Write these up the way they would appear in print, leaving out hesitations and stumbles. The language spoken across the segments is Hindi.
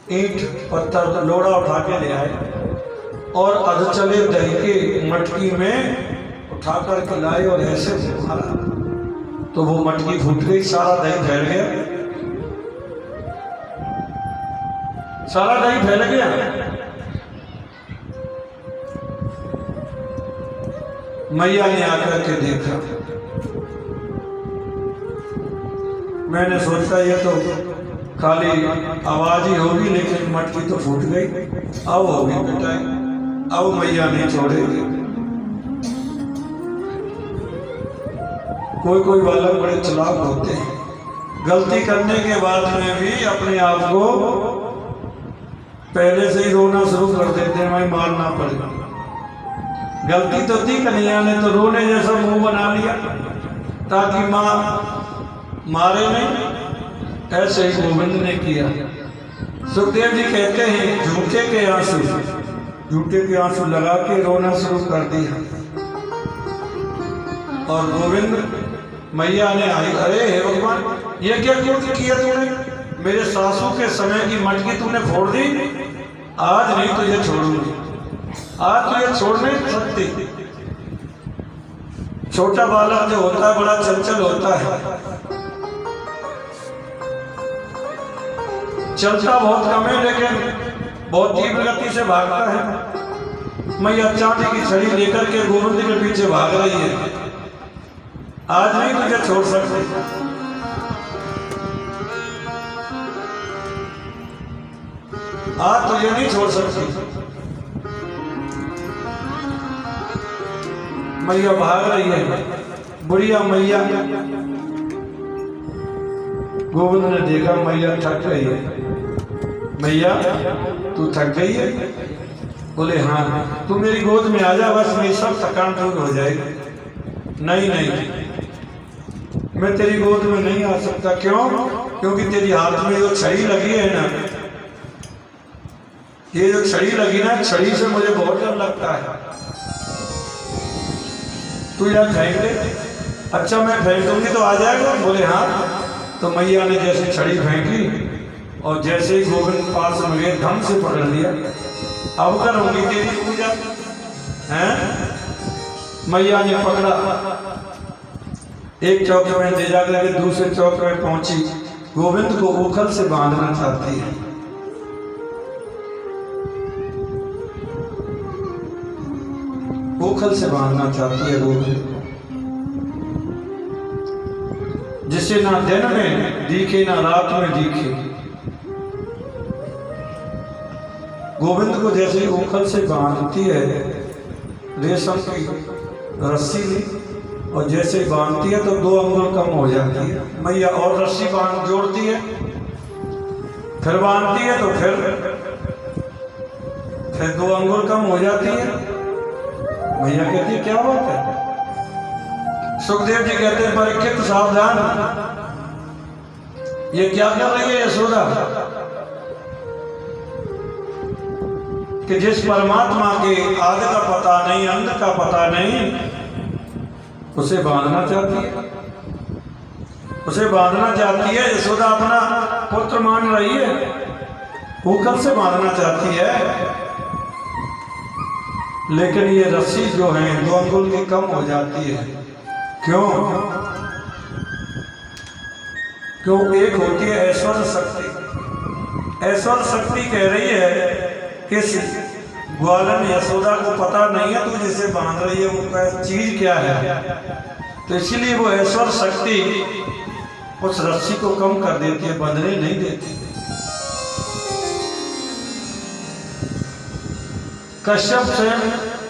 ईंट पत्थर लोड़ा उठा के ले आए और अध चले दही के मटकी में उठा कर के लाए और ऐसे मारा तो वो मटकी फूट गई, सारा दही फैल गया, सारा दही फैल गया। मैया ने आकर के देखा, मैंने सोचा ये तो खाली आवाज ही होगी लेकिन मटकी तो फूट गई, अब होगी पिटाई, अब मैया नहीं छोड़ेगी। कोई कोई बालक बड़े चालाक होते हैं, गलती करने के बाद में भी अपने आप को पहले से ही रोना शुरू कर देते हैं, मैं मारना पड़ेगा। गलती तो थी कन्हैया ने तो रोने जैसा मुंह बना लिया ताकि माँ मारे नहीं, ऐसे ही गोविंद ने किया। सुखदेव जी कहते हैं झूठे के आंसू लगा के रोना शुरू कर दिया और गोविंद मैया ने आई, अरे हे भगवान ये क्या किया तूने, मेरे सासू के समय की मटकी तूने फोड़ दी, आज नहीं तुझे छोड़ूंगी, आज तुझे छोड़ नहीं सकती। छोटा बालक जो होता है बड़ा चंचल होता है, चलता बहुत कम है लेकिन बहुत तीव्र गति से भागता है। मैया चांदी की छड़ी लेकर के गोविंद के पीछे भाग रही है, आज नहीं तुझे छोड़ सकते। आज तुझे नहीं छोड़ सकती। मैया भाग रही है, बुढ़िया मैया। गोविंद ने देखा मैया थक रही है, मैया तू थक गई है? बोले हाँ, तू मेरी गोद में आ जा, बस मेरी सब थकान दूर हो जाएगी। नहीं मैं तेरी गोद में नहीं आ सकता। क्यों? क्योंकि तेरी हाथ में जो छड़ी लगी है ना, ये जो छड़ी लगी ना, छड़ी से मुझे बहुत डर लगता है। तू यार फेंक दे। अच्छा मैं फेंक दूंगी तो आ जाएगा? बोले हाँ। तो मैया ने जैसे छड़ी फेंकी और जैसे ही गोविंद पास में गए धम से पकड़ लिया, अब करूंगी तेरी पूजा है। मैया ने पकड़ा, एक चौक में ले जाकर के दूसरे चौक में पहुंची, गोविंद को उखल से बांधना चाहती है। उखल से बांधना चाहती है गोविंद, जिसे ना दिन में दिखे ना रात में दिखे। गोविंद को जैसे उखल से बांधती है रेशम की रस्सी में, और जैसे बांधती है तो 2 अंगुल कम हो जाती है। मैया और रस्सी बांध जोड़ती है, फिर बांधती है तो फिर 2 अंगुल कम हो जाती है। मैया कहती है क्या बात है? सुखदेव जी कहते हैं परीक्षित सावधान, ये क्या कर रही है यशोदा कि जिस परमात्मा के आदि का पता नहीं, अंत का पता नहीं, उसे बांधना चाहती है, उसे बांधना चाहती है। यशोदा अपना पुत्र मान रही है, उखल से बांधना चाहती है, लेकिन ये रस्सी जो है 2 अंगुल की कम हो जाती है। क्यों? क्यों? एक होती है ऐश्वर्य शक्ति। ऐश्वर्य शक्ति कह रही है कि ग्वालन यशोदा को पता नहीं है तू जिसे बांध रही है वो चीज क्या है, तो इसीलिए वो ऐश्वर्य शक्ति उस रस्सी को कम कर देती है, बंधने नहीं देती। कश्यप स्वयं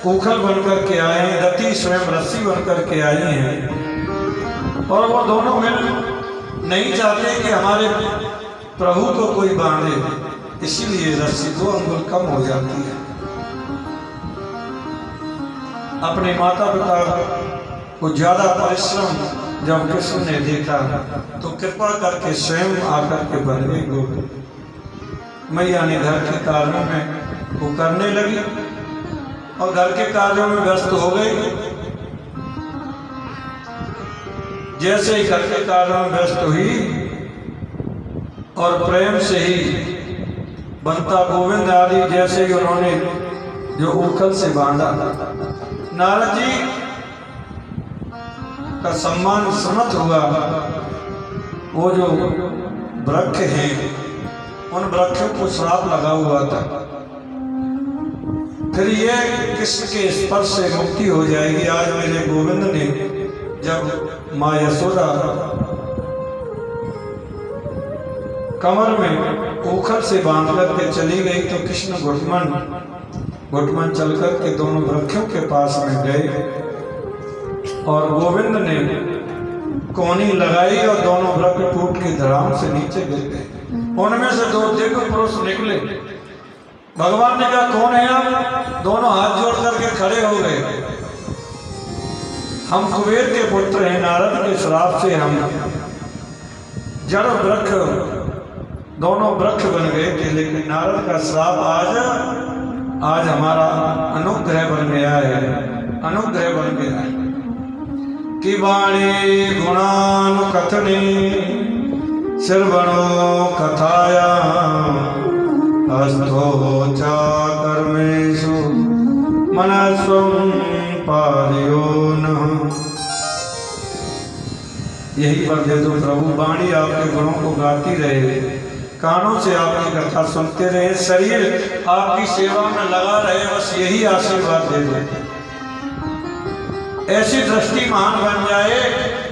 उखल बनकर के आए हैं, रति स्वयं रस्सी बनकर के आई हैं, और वो दोनों मिल नहीं चाहते कि हमारे प्रभु को कोई बांधे, इसीलिए रस्सी 2 अंगुल कम हो जाती है। अपने माता पिता को ज्यादा परिश्रम जब कृष्ण ने देखा तो कृपा करके स्वयं आकर के बन गए गोविंद। मैया ने घर के कार्यों में वो करने लगी और घर के कार्यों में व्यस्त हो गई। जैसे ही घर के कार्यों में व्यस्त हुई और प्रेम से ही बंता गोविंद आदि जैसे ही उन्होंने जो उखल से बांधा, नारद जी का सम्मान समत हुआ। वो जो वृक्ष हैं उन वृक्षों को श्राप लगा हुआ था, फिर ये किसके स्पर्श से मुक्ति हो जाएगी। आज मेरे गोविंद ने जब माँ यशोदा कमर में उखल से बांध करके चली गई तो कृष्ण घुटमन चल करके दोनों वृक्षों के पास में गए और गोविंद ने कोनी लगाई और दोनों वृक्ष टूट के धराम से नीचे गिर गए। उनमें से दो दिव्य पुरुष निकले। भगवान ने कहा कौन है आप? दोनों हाथ जोड़ करके खड़े हो गए। हम कुबेर के पुत्र हैं, नारद के श्राप से हम जड़ वृक्ष दोनों वृक्ष बन गए थे, लेकिन नारद का श्राप आज हमारा अनुग्रह बन गया है, अनुग्रह बन गया है। कि वाणी गुणानुकथने श्रवणो कथाया अस्थो च कर्मेषु मनस्वं पादयो नः। यही वर दे दो प्रभु, वाणी आपके गुणों को गाती रहे, कानों से आपकी कथा सुनते रहे, शरीर आपकी सेवा में लगा रहे, बस यही आशीर्वाद दे दो। ऐसी दृष्टि महान बन जाए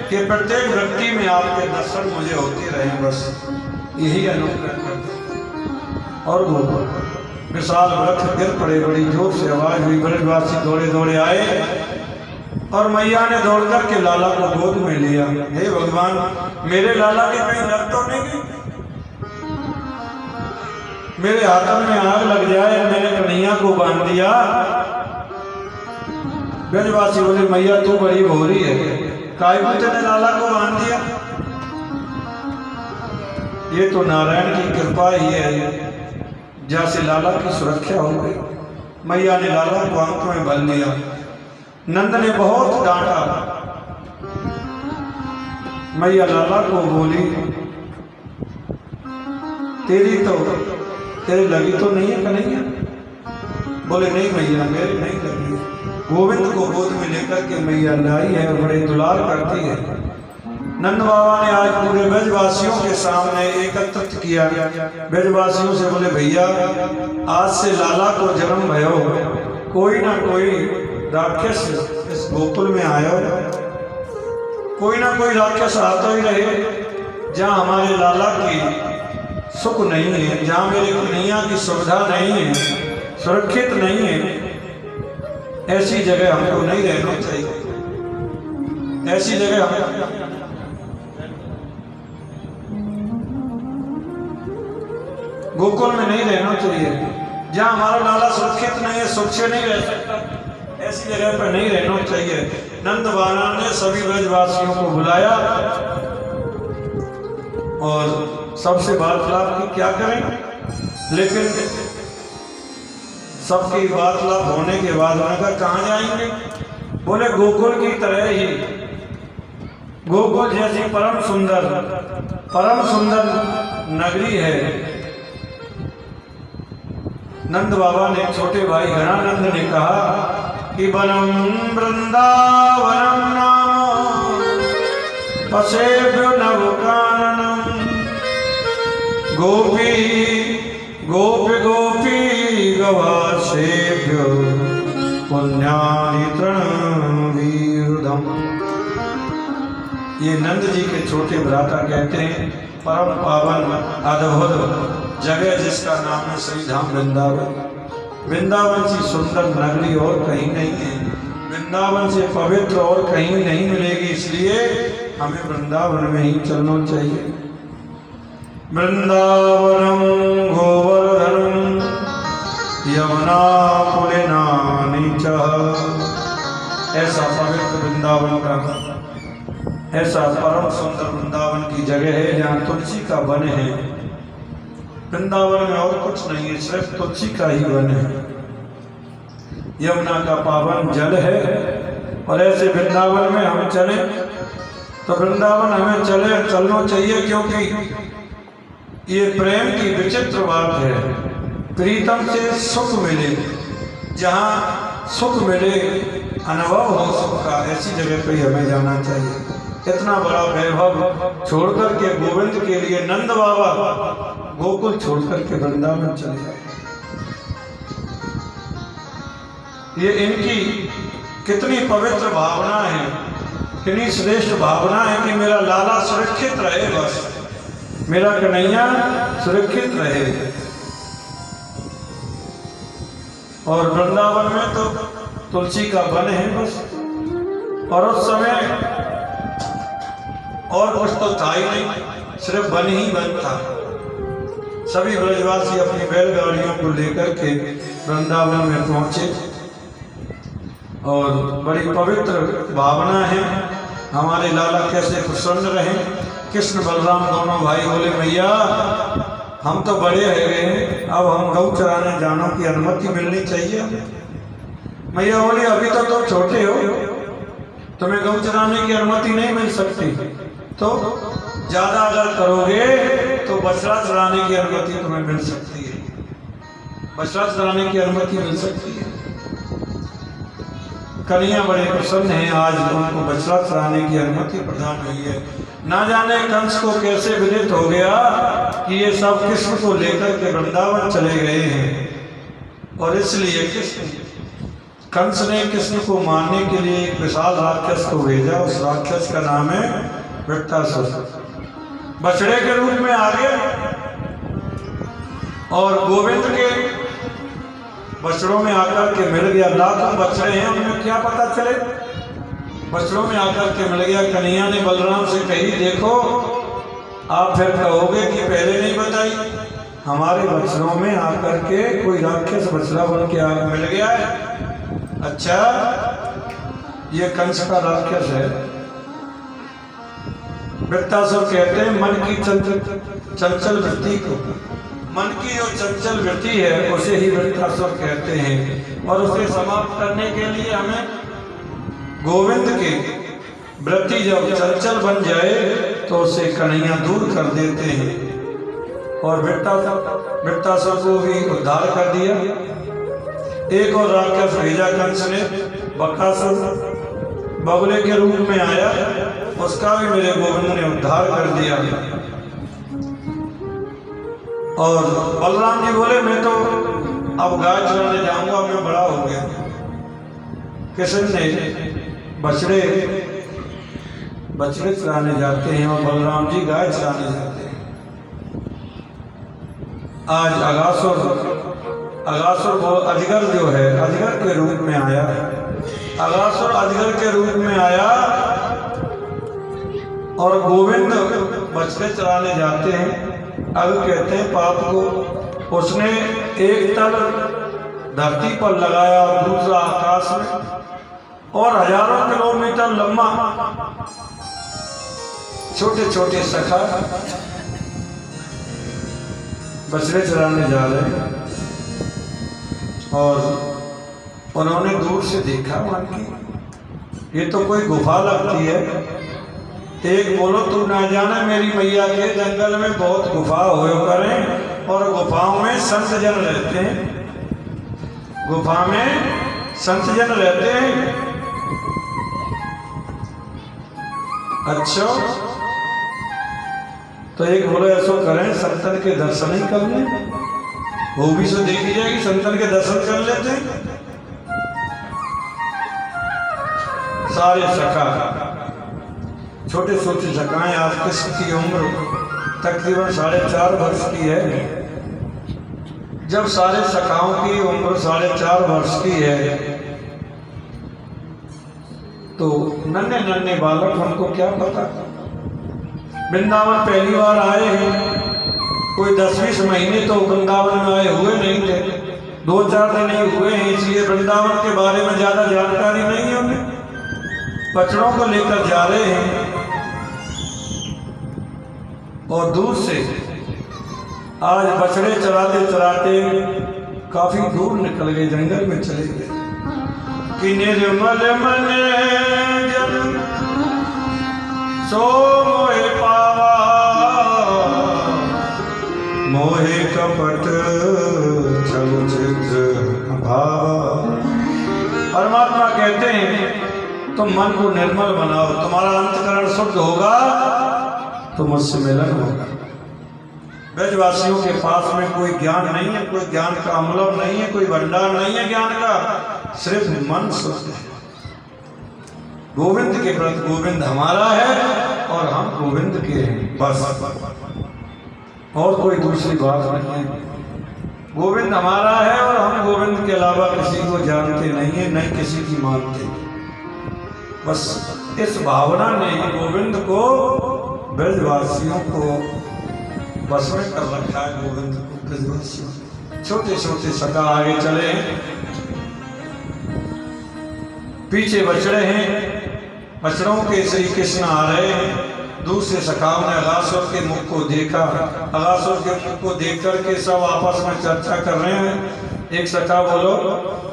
कि प्रत्येक व्यक्ति में आपके दर्शन मुझे होते रहे, बस यही अनुग्रह करते। और वो विशाल वृक्ष गिर पड़े, बड़ी जोर से आवाज हुई, ब्रजवासी दौड़े दौड़े आए और मैया ने दौड़ कर के लाला को गोद में लिया। हे भगवान, मेरे लाला के कहीं लग तो नहीं गई, मेरे हाथों में आग लग जाए, मैंने कन्हैया को बांध दिया। ब्रजवासी बोले मैया तू बड़ी भोरी है, काय को तेने लाला को बांध दिया? ये तो नारायण की कृपा ही है, जैसे लाला की सुरक्षा हो गई। मैया ने लाला को आंख में भर लिया। नंद ने बहुत डांटा। मैया लाला को बोली तेरी लगी तो नहीं है कन्हैया? बोले नहीं मैया मेरी नहीं लगी। गोविंद को गोद में लेकर के मैया लाई है और बड़े दुलार करती है। नंद बाबा ने आज पूरे ब्रजवासियों के सामने एकत्रित किया। ब्रजवासियों से बोले भैया आज से लाला को जन्म भयो, कोई ना कोई राक्षस इस गोकुल में आयो, कोई ना कोई राक्षस आता ही रहे। जहाँ हमारे लाला की सुख नहीं है, जहाँ मेरे कन्हैया की सुविधा नहीं है, सुरक्षित नहीं है, ऐसी जगह हमको नहीं रहना चाहिए। ऐसी जगह गोकुल में नहीं रहना चाहिए। जहाँ हमारा लाला सुरक्षित नहीं है, सुख से नहीं रह सकता, ऐसी जगह पर नहीं रहना चाहिए। नंद बाबा ने सभी ब्रजवासियों को बुलाया और सबसे वार्तालाप की क्या करें, लेकिन सबकी वार्तालाप होने के बाद उन्होंने कहा कहाँ जाएंगे? बोले गोकुल की तरह ही, गोकुल जैसी परम सुंदर नगरी है। नंद बाबा ने छोटे भाई घनानंद ने कहा कि वनम वृंदावनम नाम पसेभ्यो नवकाननम गोपी गवासेभ्यो पुण्यानि तृणवीरुधम। ये नंद जी के छोटे भ्राता कहते हैं परम पावन अद्भुत जगह जिसका नाम है श्री धाम वृंदावन। वृंदावन से सुंदर नगरी और कहीं नहीं है, वृंदावन से पवित्र और कहीं नहीं मिलेगी, इसलिए हमें वृंदावन में ही चलना चाहिए। वृंदावनम गोवर्धनम यमुना पुलिनानि च। ऐसा पवित्र वृंदावन का, ऐसा परम सुंदर वृंदावन की जगह है जहाँ तुलसी का वन है। वृंदावन में और कुछ नहीं है, सिर्फ तुलसी का ही वन है। यमुना का पावन जल है और ऐसे वृंदावन में हम चले तो वृंदावन हमें चलना चाहिए, क्योंकि ये प्रेम की विचित्र बात है। प्रीतम से सुख मिले, जहाँ सुख मिले, अनुभव हो सुख का, ऐसी जगह पे हमें जाना चाहिए। इतना बड़ा वैभव छोड़कर के गोविंद के लिए नंद बाबा गोकुल छोड़कर के वृंदावन चले गए। ये इनकी कितनी पवित्र भावना है, कितनी श्रेष्ठ भावना है कि मेरा लाला सुरक्षित रहे, बस मेरा कन्हैया सुरक्षित रहे। और वृंदावन में तो तुलसी का वन है बस, और उस समय और कुछ तो था ही नहीं, सिर्फ वन ही वन था। सभी ब्रजवासी अपनी बैलगाड़ियों को लेकर के वृंदावन में पहुंचे और बड़ी पवित्र भावना है हमारे लाला कैसे प्रसन्न रहे। कृष्ण बलराम दोनों भाई बोले मैया हम तो बड़े हो गए हैं, अब हम गौ चराने जाने की अनुमति मिलनी चाहिए। मैया बोली अभी तो तुम छोटे हो, तुम्हें गौ चराने की अनुमति नहीं मिल सकती, तो ज्यादा अगर करोगे तो बछड़ा चराने की अनुमति तुम्हें मिल सकती है, बछड़ा चराने की अनुमति मिल सकती है। कन्हैया बड़े प्रसन्न हैं, आज उनको बछड़ा चराने की अनुमति प्रदान हुई है। ना जाने कंस को कैसे विदित हो गया कि ये सब कृष्ण को लेकर के वृंदावन चले गए हैं, और इसलिए कंस ने कृष्ण को मारने के लिए एक विशाल राक्षस को भेजा। उस राक्षस का नाम है वृत्तासुर। बछड़े के रूप में आ गया और गोविंद के बछड़ों में आकर के मिल गया। लाखों बछड़े हैं, उनमें क्या पता चले, बछड़ों में आकर के मिल गया। कन्हैया ने बलराम से कही देखो आप फिर कहोगे कि पहले नहीं बताई, हमारे बछड़ों में आकर के कोई राक्षस बछड़ा बन के मिल गया है। अच्छा ये कंस का राक्षस है। वृत्तासुर कहते हैं मन की चंचल वृत्ति को, मन की जो चंचल वृत्ति है उसे ही वृत्तासुर कहते हैं। और उसे समाप्त करने के लिए हमें गोविंद की वृत्ति जब चंचल बन जाए तो उसे कन्हैया दूर कर देते हैं। और वृत्तासुर को भी उद्धार कर दिया। एक और राक्षस भेजा कंस ने, बकासुर, बगुले के रूप में आया, उसका भी मेरे गोविंद ने उद्धार कर दिया। और बलराम जी बोले मैं तो अब गाय चराने जाऊंगा, मैं बड़ा हो गया। कृष्ण ने बछड़े चराने जाते हैं और बलराम जी गाय चराने जाते हैं। आज अगासुर वो अजगर जो है, अजगर के रूप में आया है। अगासुर अजगर के रूप में आया और गोविंद बछड़े चराने जाते हैं। अब कहते हैं पाप को उसने एक तल धरती पर लगाया और दूसरा आकाश में, और हजारों किलोमीटर लंबा छोटे छोटे सखा बछड़े चराने जा रहे हैं। और उन्होंने दूर से देखा मान की ये तो कोई गुफा लगती है। एक बोलो तू ना जाने मेरी मैया के जंगल में बहुत गुफा हो करें, और गुफाओं में संत जन रहते हैं, गुफा में संत जन रहते हैं। अच्छा तो एक बोलो ऐसा करें संतन के दर्शन ही कर लें, वो भी सो देखी जाएगी, संतन के दर्शन कर लेते हैं। सारे सखा छोटे छोटे सखाएं, आज कृष्ण की उम्र तकरीबन 4.5 वर्ष की है। जब सारे सखाओं की उम्र 4.5 वर्ष की है तो नन्हे नन्हे बालक, हमको क्या पता, वृंदावन पहली बार आए हैं, कोई 10-20 महीने तो वृंदावन में आए हुए नहीं थे, 2-4 दिन ही हुए हैं, इसलिए वृंदावन के बारे में ज्यादा जानकारी नहीं है उन्हें। बछड़ों को लेकर जा रहे हैं और दूर से आज बछड़े चराते चराते काफी दूर निकल गए, जंगल में चले गए कि निर्मल मन जन सो मोहे पावा, मोहे कपट उचित भाव। परमात्मा कहते हैं तुम मन को निर्मल बनाओ, तुम्हारा अंतकरण शुद्ध होगा तो मुझसे मिलन होगा। ब्रजवासियों के पास में कोई ज्ञान नहीं है, कोई ज्ञान का अमलव नहीं है, कोई भंडार नहीं है ज्ञान का, सिर्फ मन शुद्ध है। गोविंद के प्रति गोविंद हमारा है और हम गोविंद के हैं, बस और कोई दूसरी बात नहीं है। गोविंद हमारा है और हम गोविंद के अलावा किसी को जानते नहीं है, नहीं किसी की मानते। बस इस भावना ने गोविंद को, ब्रजवासियों को बस में कर रखा है। गोविंद को ब्रजवासियों, छोटे छोटे सखा आगे चले, पीछे बछड़े हैं, बछड़ों के श्री कृष्ण आ रहे हैं। दूसरे सखाओं ने अगासुर के मुख को देखा, अगासुर के मुख को देख करके सब आपस में चर्चा कर रहे हैं। एक सखा बोलो,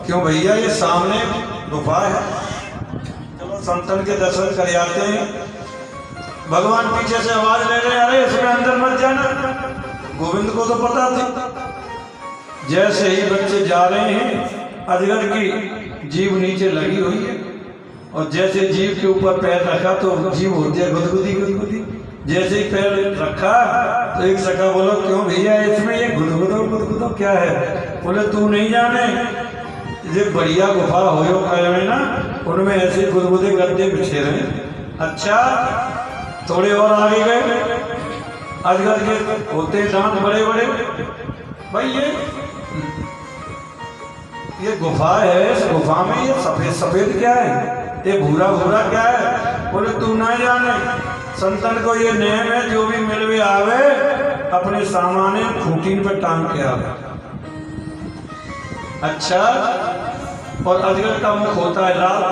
क्यों भैया ये सामने गुफा है, चलो संतन के दर्शन कर आते हैं। भगवान पीछे से आवाज ले रहे हैं, अरे इसमें अंदर मत जाना। गोविंद को तो पता थी। जैसे ही बच्चे जा रहे हैं, अजगर की जीभ नीचे लगी हुई है और जैसे जीभ के ऊपर पैर रखा तो जीभ होती है गुदगुदी गुदगुदी। जैसे ही पैर रखा तो एक सखा बोलो, क्यों भैया इसमें ये गुदगुदो गुदगुदो क्या है? बोले तू नहीं जाने, ये बढ़िया गुफा हो में ना, उनमें ऐसे गुदगुदे गद्दे बिछे रहे। अच्छा, थोड़े और आगे गए, अजगर के होते दांत बड़े बड़े। भाई ये गुफा है, इस गुफा में ये सफेद सफेद क्या है, ये भूरा भूरा क्या है? बोले तू ना जाने, संतन को ये नियम है, जो भी मिलवे आवे अपने सामाने खूंटीन पे टांग के आवे। अच्छा, और अजगर का मुख होता है लाल।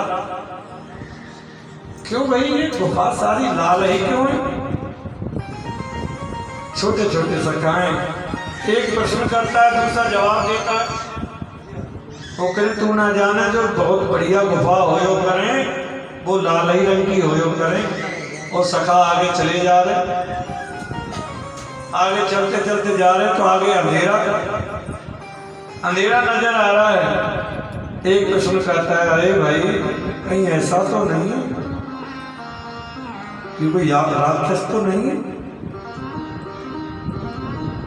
क्यों भाई ये गुफा सारी लाल है क्यों है? छोटे छोटे सखाएं, एक प्रश्न करता है दूसरा जवाब देता है। वो कहे तू ना जाने, जो बहुत बढ़िया गुफा होयो करें वो लाल ही रंग की होयो करें। और सखा आगे चले जा रहे, आगे चलते चलते जा रहे तो आगे अंधेरा अंधेरा नजर आ रहा है। एक प्रश्न करता है, अरे भाई कहीं ऐसा तो नहीं है ये कोई राक्षस तो नहीं है,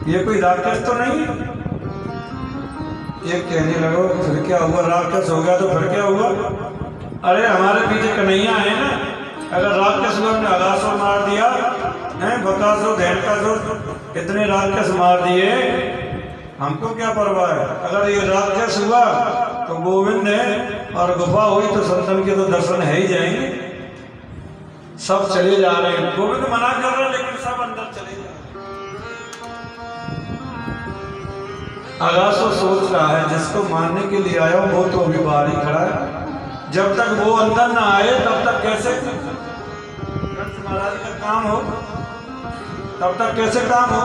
ये कोई राक्षस तो नहीं है? ये कहने लगो फिर क्या हुआ, राक्षस हो गया तो फिर क्या हुआ? अरे हमारे पीछे कन्हैया है ना, अगर राक्षस लोग ने अगासुर मार दिया है, बकासुर धेनुकासुर इतने राक्षस मार दिए, हमको क्या परवाह है? अगर ये राक्षस हुआ तो गोविंद है और गुफा हुई तो संतन के तो दर्शन है ही जाएंगे। सब चले जा रहे हैं, गोविंद मना कर रहे हैं लेकिन सब अंदर चले जा रहे हैं। अगासुर सोच रहा है जिसको मारने के लिए आया वो तो अभी बाहर ही खड़ा है, जब तक वो अंदर ना आए तब तक कैसे कंस महाराज का काम हो, तब तक कैसे काम हो?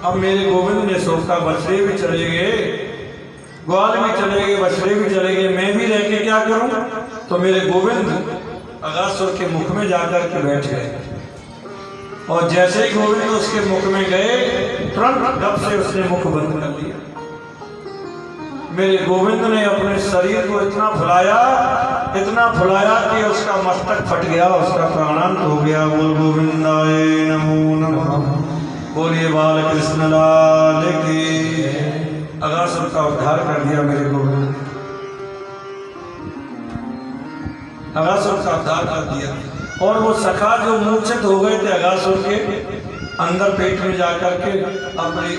अब मेरे गोविंद ने सोचा बछड़े भी चले गए, ग्वाल भी चले गए, बछड़े भी चले गए, मैं भी रह के क्या करूं? तो मेरे गोविंद अगासुर के मुख में जाकर के बैठ गए और जैसे ही गोविंद उसके मुख में गए तुरंत गप से उसने मुख बंद कर दिया। मेरे गोविंद ने अपने शरीर को इतना फुलाया कि उसका मस्तक फट गया, उसका प्राणांत हो गया। बोल गोविंदाय नमो नमः, बोलिए बाल कृष्ण लाल की। अगासुर का उद्धार कर दिया मेरे गोविंद ने, अगासुर का उद्धार कर दिया। और वो सखा जो मूर्छित हो गए थे अगासुर के अंदर पेट में जाकर के अपनी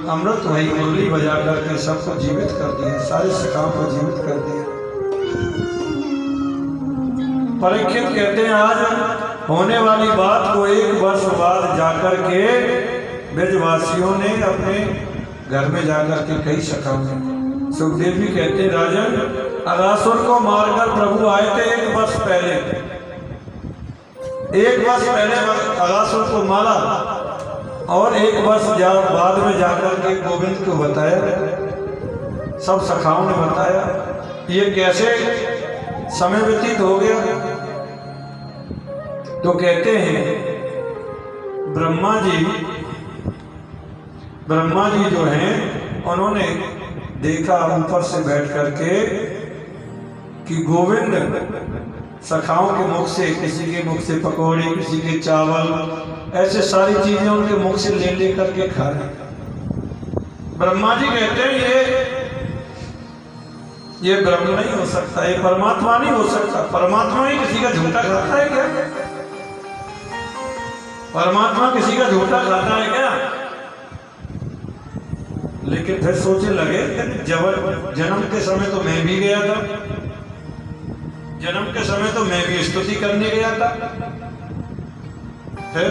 अमृत भई मुरली बजा करके सबको जीवित कर दिया, सारे सखाओं को जीवित कर दिया। परीक्षित कहते हैं आज होने वाली बात को 1 वर्ष बाद जाकर के ब्रजवासियों ने अपने घर में जाकर के कई सखाओं ने। सुखदेव जी कहते हैं राजन अगासुर को मारकर प्रभु आए थे 1 वर्ष पहले, 1 वर्ष पहले अगासुर को मारा और 1 वर्ष बाद में जाकर के गोविंद को बताया, सब सखाओं ने बताया। ये कैसे समय व्यतीत हो गया? तो कहते हैं ब्रह्मा जी ब्रह्मा जी जो हैं उन्होंने देखा ऊपर से बैठ करके कि गोविंद सखाओं के मुख से, किसी के मुख से पकौड़े, किसी के चावल, ऐसे सारी चीजें उनके मुख से ले ले करके खा रहे। ब्रह्मा जी कहते हैं ये ब्रह्म नहीं हो सकता, ये परमात्मा नहीं हो सकता। परमात्मा ही किसी का झूठा खाता है क्या? परमात्मा किसी का झूठा खाता है क्या? लेकिन फिर सोचने लगे, जन्म के समय तो मैं भी गया था, जन्म के समय तो मैं भी स्तुति करने गया था, फिर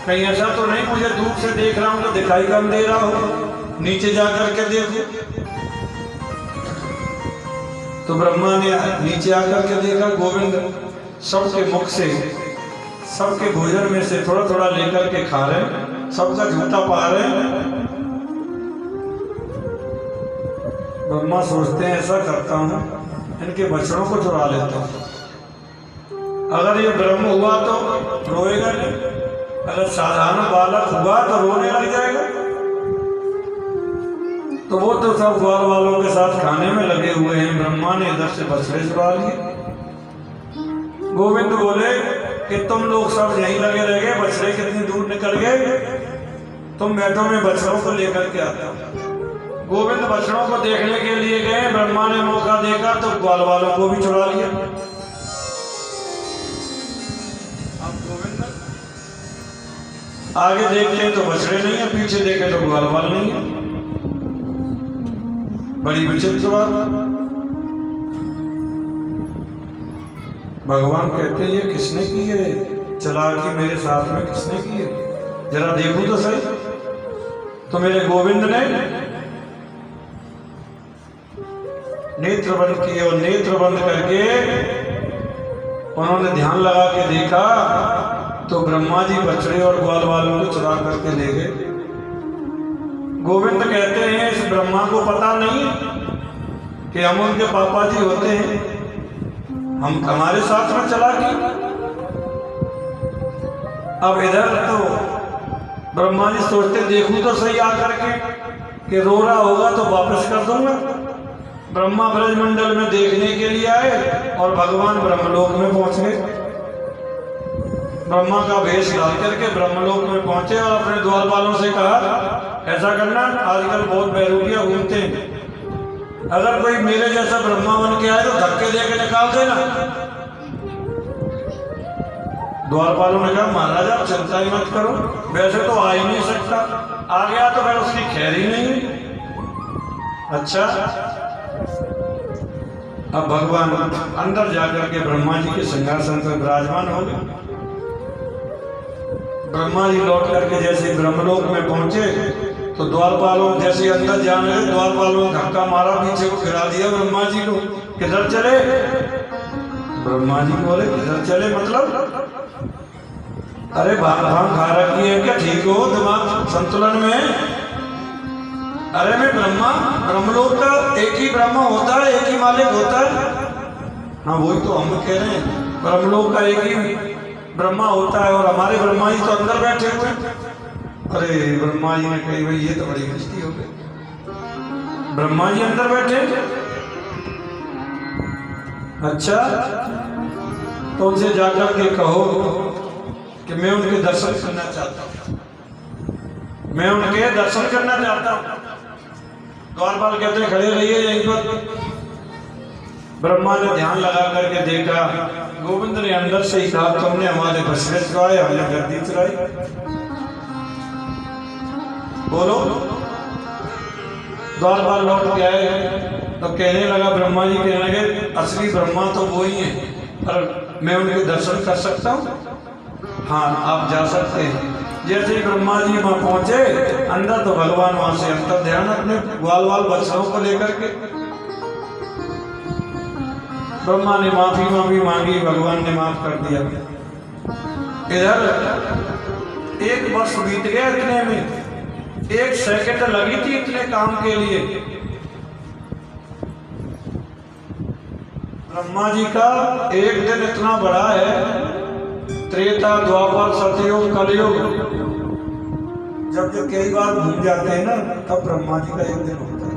कहीं ऐसा तो नहीं मुझे दूर से देख रहा हूं तो दिखाई कम दे रहा हो, नीचे जाकर के देखो। तो ब्रह्मा ने नीचे आकर के देखा गोविंद सबके मुख से, सबके भोजन में से थोड़ा थोड़ा लेकर के खा रहे हैं, सबका झूठा पा रहे हैं। ब्रह्मा सोचते हैं ऐसा करता हूं, इनके बछड़ों को चुरा लेता हूं। अगर ये ब्रह्म हुआ तो रोएगा नहीं, अगर साधारण बालक हुआ तो रोने लग जाएगा। तो वो तो सब ग्वाल वालों के साथ खाने में लगे हुए हैं। ब्रह्मा ने इधर से बछड़े चुरा लिए। गोविंद बोले कि तुम लोग सब यहीं लगे रह गए, बछड़े कितनी दूर निकल गए, तुम बैठो मैं बछड़ों को लेकर के आता हूं। गोविंद बछड़ों को देखने के लिए गए, ब्रह्मा ने मौका देखा तो ग्वाल वालों को भी चुरा लिया। अब गोविंद आगे देखते तो बछड़े नहीं है, पीछे देखे तो ग्वाल वाल नहीं है। बड़ी विचित्र बात। भगवान कहते हैं ये किसने की है चालाकी, मेरे साथ में किसने की है, जरा देखो तो सही। तो मेरे गोविंद ने नेत्र बंद किए और नेत्र बंद करके उन्होंने ध्यान लगा के देखा तो ब्रह्मा जी बछड़े और ग्वाल वालों को चुरा करके ले गए। गोविंद कहते हैं इस ब्रह्मा को पता नहीं कि हम उनके पापा जी होते हैं, हम हमारे साथ में चला की। अब इधर तो ब्रह्मा जी सोचते देखूं तो सही आकर के कि रो रहा होगा तो वापस कर दूंगा। ब्रह्मा ब्रजमंडल में देखने के लिए आए और भगवान ब्रह्मलोक में पहुंच गए। ब्रह्मा का वेश डाल करके ब्रह्मलोक में पहुंचे और अपने द्वार वालों से कहा ऐसा करना, आजकल बहुत बैरूपिया घूमते हैं, अगर कोई मेरे जैसा ब्रह्मा बन के आए तो धक्के दे के निकाल देना। द्वारपालों ने कहा महाराज आप चिंता ही मत करो, वैसे तो आ ही नहीं सकता, आ गया तो फिर उसकी खैर ही नहीं। अच्छा, अब भगवान अंदर जाकर के ब्रह्मा जी के सिंहासन पर विराजमान हो गए। ब्रह्मा जी लौट करके जैसे ब्रह्मलोक में पहुंचे तो द्वारपालों जैसे अंदर जाने लगे, द्वारपालों ने धक्का मारा, पीछे को गिरा दिया ब्रह्मा जी को। किधर चले? ब्रह्मा जी बोले किधर चले मतलब? अरे भांग खा रखी है क्या, ठीक हो, दिमाग संतुलन में? अरे मैं ब्रह्मलोक का एक ही ब्रह्मा होता है, एक ही मालिक होता है। हाँ वही तो हम कह रहे हैं, ब्रह्मलोक का एक ही ब्रह्मा होता है और हमारे ब्रह्मा जी तो अंदर बैठे हुए। अरे ब्रह्मा जी ने कही भाई ये तो बड़ी गलती हो गई, ब्रह्मा जी अंदर बैठे। अच्छा, तो उनसे जाकर के कहो कि मैं उनके दर्शन करना चाहता हूँ, मैं उनके दर्शन करना चाहता हूँ। द्वारपाल कहते हैं खड़े रहिए यहीं पर। ब्रह्मा ने ध्यान लगा करके देखा, गोविंद ने अंदर से ही कहा तुमने हमारे बछड़े चुराए, हमने गद्दी चुराई, बोलो। द्वारपाल लौट के आए तो कहने लगा, ब्रह्मा जी कहने लगे असली ब्रह्मा तो वो ही है, पर मैं उनके दर्शन कर सकता हूँ? हाँ आप जा सकते हैं। जैसे ही ब्रह्मा जी वहां पहुंचे अंदर तो भगवान वहां से अंतर ध्यान अपने ग्वाल वाल बच्चों को लेकर के। ब्रह्मा ने माफी मांगी, भगवान ने माफ कर दिया। इधर एक वर्ष बीत गया, इतने में 1 सेकंड लगी थी इतने काम के लिए। ब्रह्मा जी का एक दिन इतना बड़ा है, त्रेता द्वापर सतयुग कलयुग जब जो कई बार भूल जाते हैं ना, तब ब्रह्मा जी का एक दिन होता है।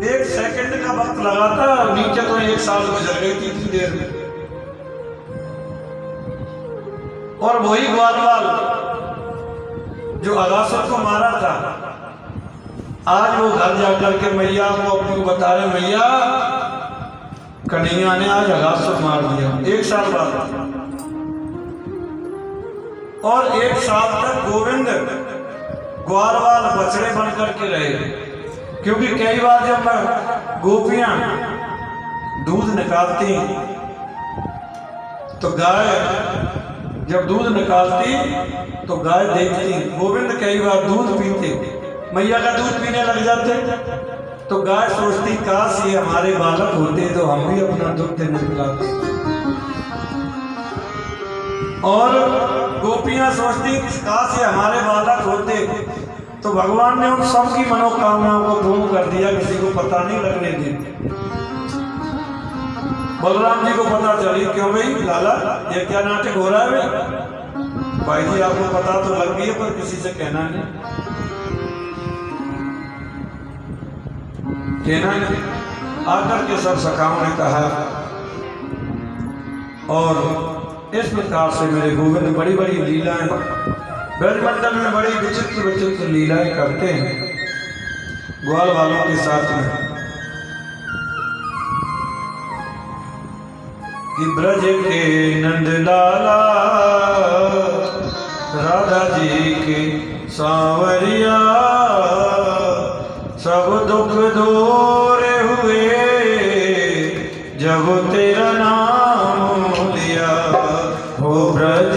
1 सेकंड का वक्त लगा था, नीचे तो 1 साल गुजर गई थी इतनी देर में। और वही ग्वालवाल जो अगासुर को मारा था, आज वो घर जाकर के मैया को अपनी को बता रहे, मैया कन्हैया ने आज अगासुर मार दिया 1 साल बाद। और 1 साल तक गोविंद ग्वालवाल बछड़े बन करके रहे, क्योंकि कई बार जब गोपियां दूध निकालती तो गाय जब दूध निकालती तो गाय देखती, गोविंद कई बार दूध पीते, मैया का दूध पीने लग जाते, तो गाय सोचती काश ये हमारे बालक होते तो हम भी अपना दुग्ध निकलाते। और गोपियां सोचती काश ये हमारे बालक होते, तो भगवान ने उन सबकी मनोकामनाओं को पूर्ण कर दिया, किसी को पता नहीं लगने दी। बलराम जी को पता चली, क्यों भाई लाला ये क्या नाटक हो रहा है भाई जी, आपको पता तो लग गई है पर किसी से कहना नहीं, आकर के सब सखाओं ने कहा। और इस प्रकार से मेरे गोविंद बड़ी बड़ी लीलाएं ब्रजमंडल में बड़ी विचित्र विचित्र लीलाएं करते हैं ग्वाल वालों के साथ में, कि ब्रज के नंदलाला राधा जी के सांवरिया, सब दुख दूर हुए जब तेरा नाम लिया, हो ब्रज